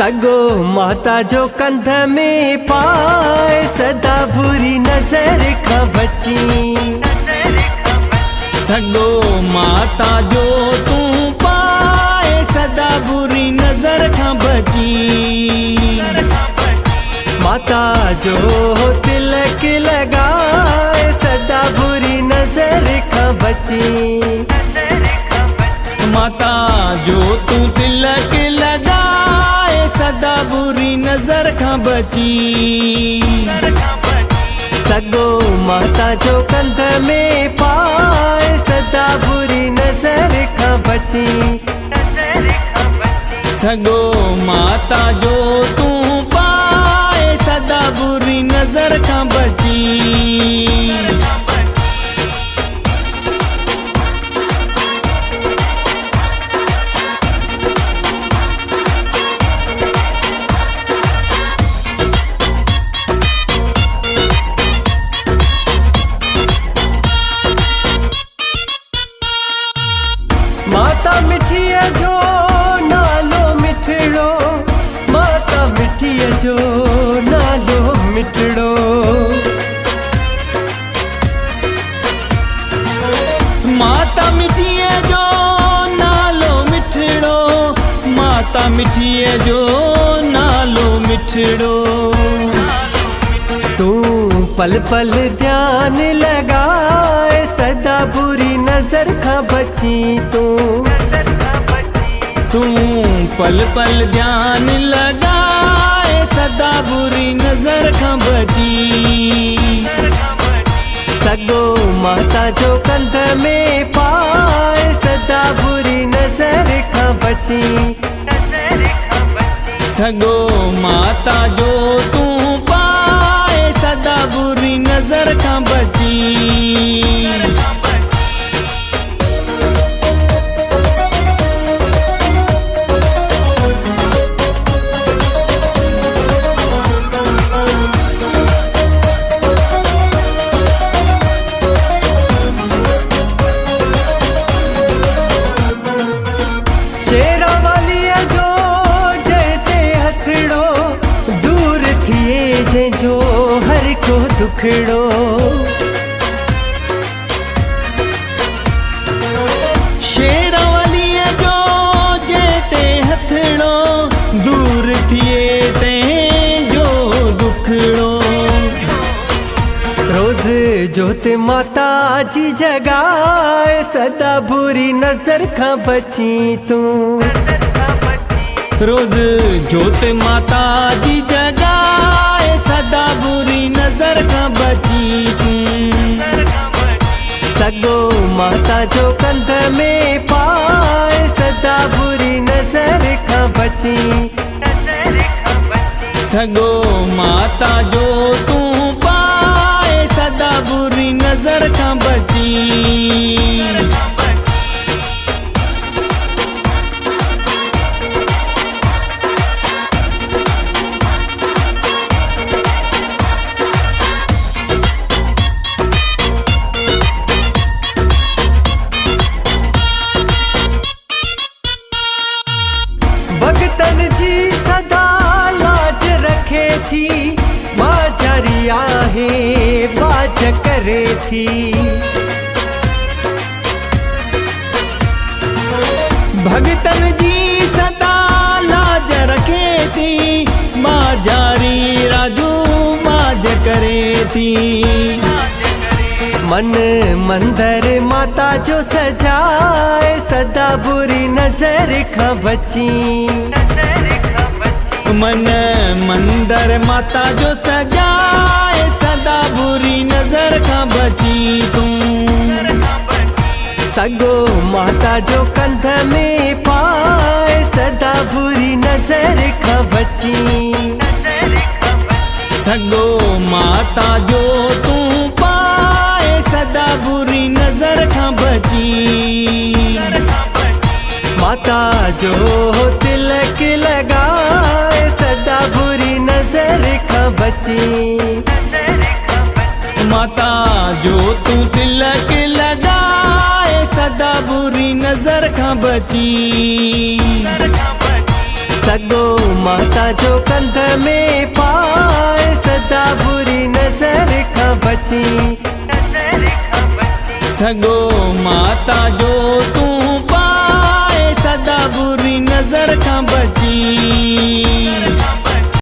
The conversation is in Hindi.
सगो माता जो कंध में पाए सदा बुरी नजर खां बची। सगो माता जो तू पाए सदा बुरी नजर खां बची। माता जो तिलक लगाए सदा बुरी नजर खां बची। माता जो तू तिलक लगाए सदा बुरी नजर खां बची। सगो माता जो कंध में पाए सदा बुरी नजर खां बची। सगो माता जो तू पाए सदा बुरी नजर खां बची। माता मिठी जो नालो मिठड़ो, माता मिठी जो नालो मिठड़ो। माता मिठी जो नालो मिठड़ो, माता मिठी जो नालो मिठड़ो। तू पल पल ध्यान लगाए सदा बुरी नजर खां बची। तू पल पल ध्यान लगाए सदा बुरी नजर खां बची। सगो माता जो कंध में पाए सदा बुरी नजर खां बची। सगो माता जो तू पाए सदा बुरी नजर खां बची। शेरा वाली जो जयते हथड़ो, दूर थिए जे जो हर को दुखड़ो। शेरा वाली जो जयते हथड़ो, दूर थिए ते जो दुखड़ो। रोज जोत माता जी जगाए सदा बुरी नजर खां बची। तू रोज जोत माता जी जगाए सदा बुरी नजर खां बची। सगो माता जो कंध में पाए सदा बुरी नजर खां बची। सगो माता जो तू पाए सदा बुरी नजर खां बची। भगतन जी सदा लाज रखे थी, मां जरिया है बाज करे थी। भगतन जी सदा लाज रखे थी, मां जारी राजू बाज करे थी। मन मंदिर माता जो सजाए सदा बुरी नजर खां बची। मन मंदिर माता जो सजाए सदा बुरी नजर खां बची। तू सगो माता जो कंध में पाए सदा बुरी नजर खां बची। सगो माता जो तू पाए सदा बुरी नजर खां बची। माता जो तिलक लगाए सदा बुरी नजर खां बची। माता जो तू तिलक लगाए सदा बुरी नजर खां बची। सगो माता जो कंध में पाए सदा बुरी नजर खां बची सगो माता जो तू